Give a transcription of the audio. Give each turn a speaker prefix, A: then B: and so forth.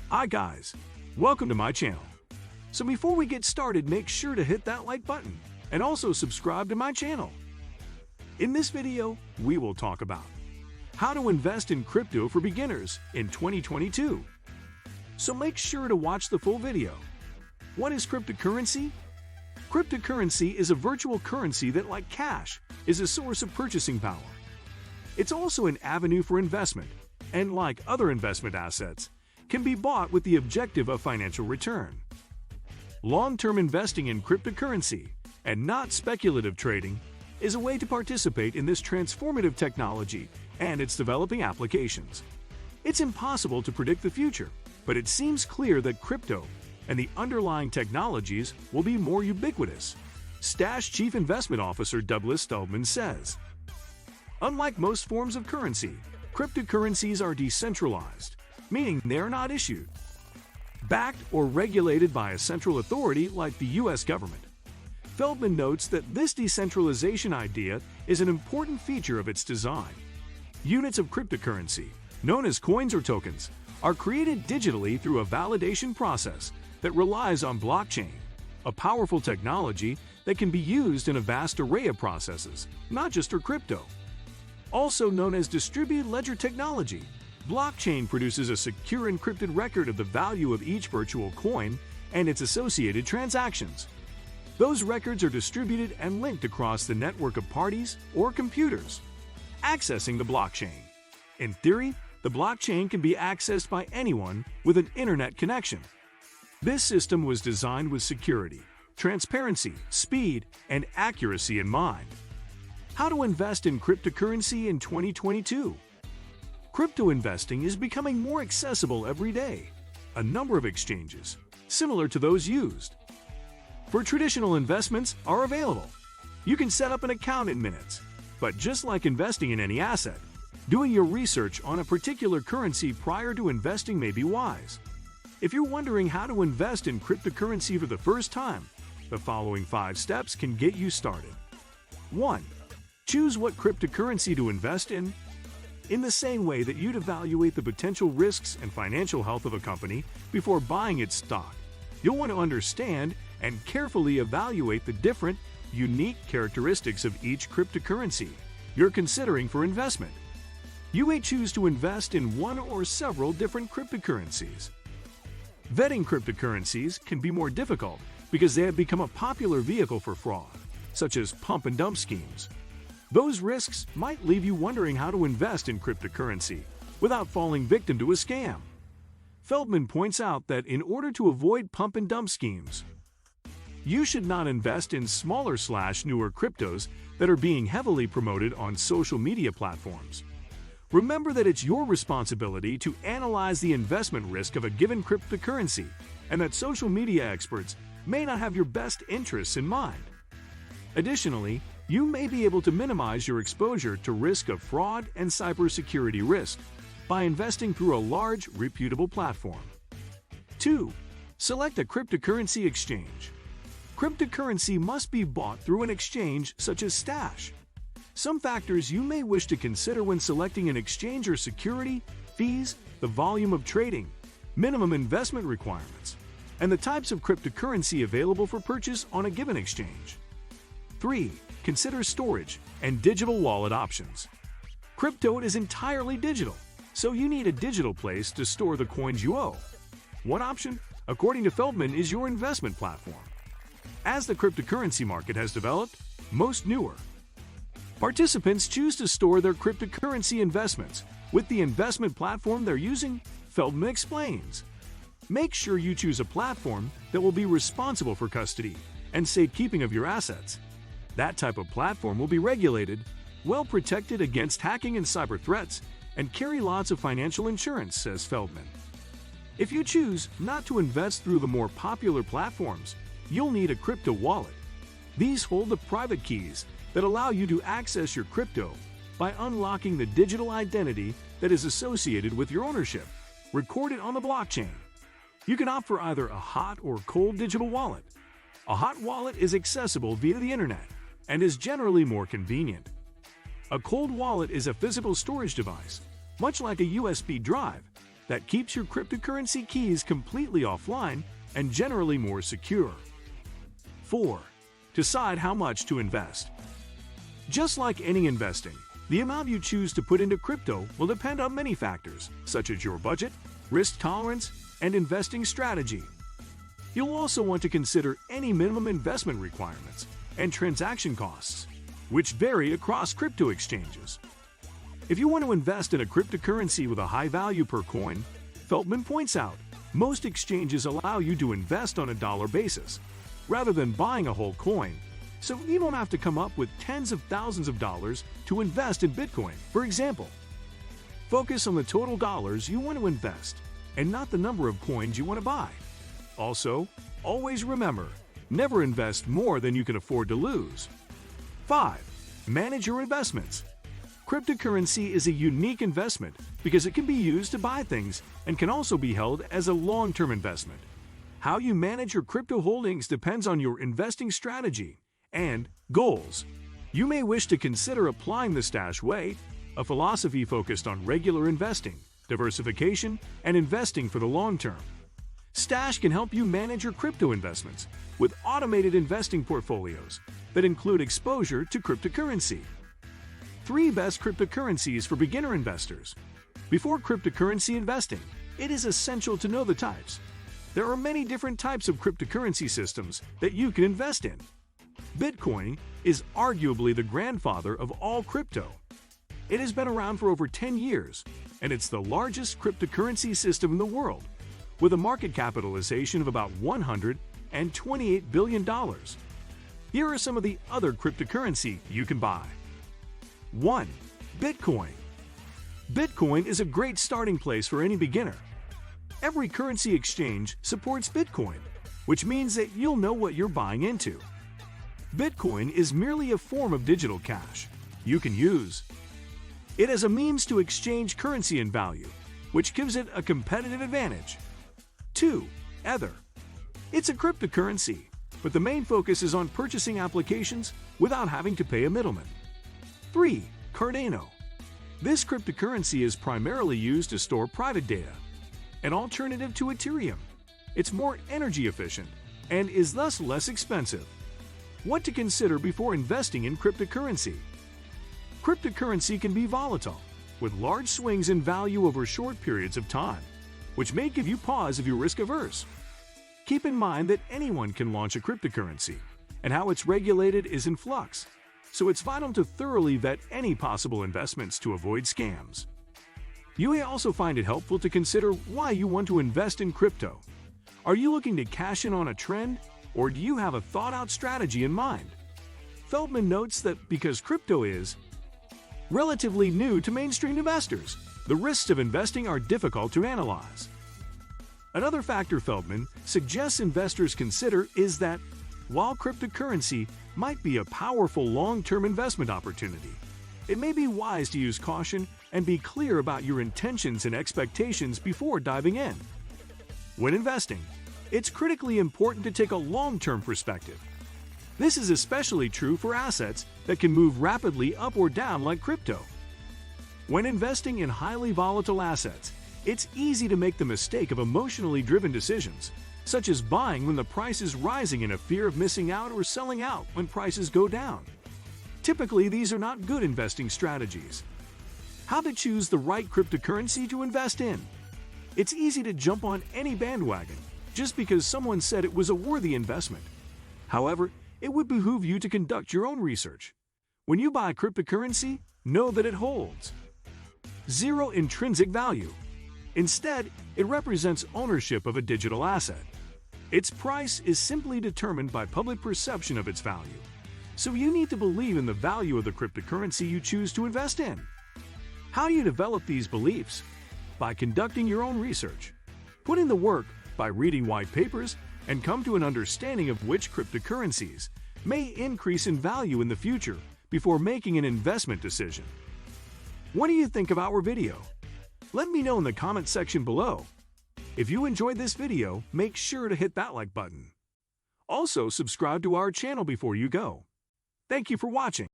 A: Hi guys, welcome to my channel. So before we get started, make sure to hit that like button and also subscribe to my channel. In this video, we will talk about how to invest in crypto for beginners in 2022. So make sure to watch the full video. What is cryptocurrency? Cryptocurrency is a virtual currency that, like cash, is a source of purchasing power. It's also an avenue for investment, and like other investment assets, can be bought with the objective of financial return. Long-term investing in cryptocurrency, and not speculative trading, is a way to participate in this transformative technology and its developing applications. It's impossible to predict the future, but it seems clear that crypto and the underlying technologies will be more ubiquitous. Stash Chief Investment Officer Douglas Feldman says, unlike most forms of currency, cryptocurrencies are decentralized, meaning they are not issued, backed, or regulated by a central authority like the U.S. government. Feldman notes that this decentralization idea is an important feature of its design. Units of cryptocurrency, known as coins or tokens, are created digitally through a validation process that relies on blockchain, a powerful technology that can be used in a vast array of processes, not just for crypto. Also known as distributed ledger technology, blockchain produces a secure encrypted record of the value of each virtual coin and its associated transactions. Those records are distributed and linked across the network of parties or computers accessing the blockchain. In theory, the blockchain can be accessed by anyone with an internet connection. This system was designed with security, transparency, speed, and accuracy in mind. How to invest in cryptocurrency in 2022? Crypto investing is becoming more accessible every day. A number of exchanges, similar to those used for traditional investments, are available. You can set up an account in minutes. But just like investing in any asset, doing your research on a particular currency prior to investing may be wise. If you're wondering how to invest in cryptocurrency for the first time, the following 5 steps can get you started. 1. Choose what cryptocurrency to invest in. In the same way that you'd evaluate the potential risks and financial health of a company before buying its stock, you'll want to understand and carefully evaluate the different, unique characteristics of each cryptocurrency you're considering for investment. You may choose to invest in one or several different cryptocurrencies. Vetting cryptocurrencies can be more difficult because they have become a popular vehicle for fraud, such as pump and dump schemes. Those risks might leave you wondering how to invest in cryptocurrency without falling victim to a scam. Feldman points out that in order to avoid pump and dump schemes, you should not invest in smaller/newer cryptos that are being heavily promoted on social media platforms. Remember that it's your responsibility to analyze the investment risk of a given cryptocurrency, and that social media experts may not have your best interests in mind. Additionally, you may be able to minimize your exposure to risk of fraud and cybersecurity risk by investing through a large, reputable platform. 2. Select a cryptocurrency exchange. Cryptocurrency must be bought through an exchange such as Stash. Some factors you may wish to consider when selecting an exchange are security, fees, the volume of trading, minimum investment requirements, and the types of cryptocurrency available for purchase on a given exchange. 3. Consider storage and digital wallet options. Crypto is entirely digital, so you need a digital place to store the coins you owe. One option, according to Feldman, is your investment platform. As the cryptocurrency market has developed, most newer participants choose to store their cryptocurrency investments with the investment platform they're using. Feldman explains, make sure you choose a platform that will be responsible for custody and safekeeping of your assets. That type of platform will be regulated, well protected against hacking and cyber threats, and carry lots of financial insurance, says Feldman. If you choose not to invest through the more popular platforms, you'll need a crypto wallet. These hold the private keys that allow you to access your crypto by unlocking the digital identity that is associated with your ownership, recorded on the blockchain. You can opt for either a hot or cold digital wallet. A hot wallet is accessible via the internet and is generally more convenient. A cold wallet is a physical storage device, much like a USB drive, that keeps your cryptocurrency keys completely offline and generally more secure. 4. Decide how much to invest. Just like any investing, the amount you choose to put into crypto will depend on many factors, such as your budget, risk tolerance, and investing strategy. You'll also want to consider any minimum investment requirements and transaction costs, which vary across crypto exchanges. If you want to invest in a cryptocurrency with a high value per coin, Feldman points out, most exchanges allow you to invest on a dollar basis, rather than buying a whole coin, so you don't have to come up with tens of thousands of dollars to invest in Bitcoin, for example. Focus on the total dollars you want to invest, and not the number of coins you want to buy. Also, always remember, never invest more than you can afford to lose. 5. Manage your investments. Cryptocurrency is a unique investment because it can be used to buy things and can also be held as a long-term investment. How you manage your crypto holdings depends on your investing strategy and goals. You may wish to consider applying the Stash Way, a philosophy focused on regular investing, diversification, and investing for the long term. Stash can help you manage your crypto investments with automated investing portfolios that include exposure to cryptocurrency. 3 best cryptocurrencies for beginner investors. Before cryptocurrency investing, it is essential to know the types. There are many different types of cryptocurrency systems that you can invest in. Bitcoin is arguably the grandfather of all crypto. It has been around for over 10 years, and it's the largest cryptocurrency system in the world, with a market capitalization of about $128 billion. Here are some of the other cryptocurrency you can buy. 1. Bitcoin. Bitcoin is a great starting place for any beginner. Every currency exchange supports Bitcoin, which means that you'll know what you're buying into. Bitcoin is merely a form of digital cash you can use. It has a means to exchange currency in value, which gives it a competitive advantage. 2. Ether. It's a cryptocurrency, but the main focus is on purchasing applications without having to pay a middleman. 3. Cardano. This cryptocurrency is primarily used to store private data, an alternative to Ethereum. It's more energy efficient and is thus less expensive. What to consider before investing in cryptocurrency? Cryptocurrency can be volatile, with large swings in value over short periods of time, which may give you pause if you're risk-averse. Keep in mind that anyone can launch a cryptocurrency, and how it's regulated is in flux, so it's vital to thoroughly vet any possible investments to avoid scams. You may also find it helpful to consider why you want to invest in crypto. Are you looking to cash in on a trend, or do you have a thought-out strategy in mind? Feldman notes that because crypto is relatively new to mainstream investors, the risks of investing are difficult to analyze. Another factor Feldman suggests investors consider is that while cryptocurrency might be a powerful long-term investment opportunity, it may be wise to use caution and be clear about your intentions and expectations before diving in. When investing, it's critically important to take a long-term perspective. This is especially true for assets that can move rapidly up or down like crypto. When investing in highly volatile assets, it's easy to make the mistake of emotionally driven decisions, such as buying when the price is rising in a fear of missing out or selling out when prices go down. Typically, these are not good investing strategies. How to choose the right cryptocurrency to invest in? It's easy to jump on any bandwagon just because someone said it was a worthy investment. However, it would behoove you to conduct your own research. When you buy cryptocurrency, know that it holds zero intrinsic value. Instead, it represents ownership of a digital asset. Its price is simply determined by public perception of its value, so you need to believe in the value of the cryptocurrency you choose to invest in. How do you develop these beliefs? By conducting your own research, put in the work by reading white papers, and come to an understanding of which cryptocurrencies may increase in value in the future before making an investment decision. What do you think of our video? Let me know in the comment section below. If you enjoyed this video, make sure to hit that like button. Also, subscribe to our channel before you go. Thank you for watching.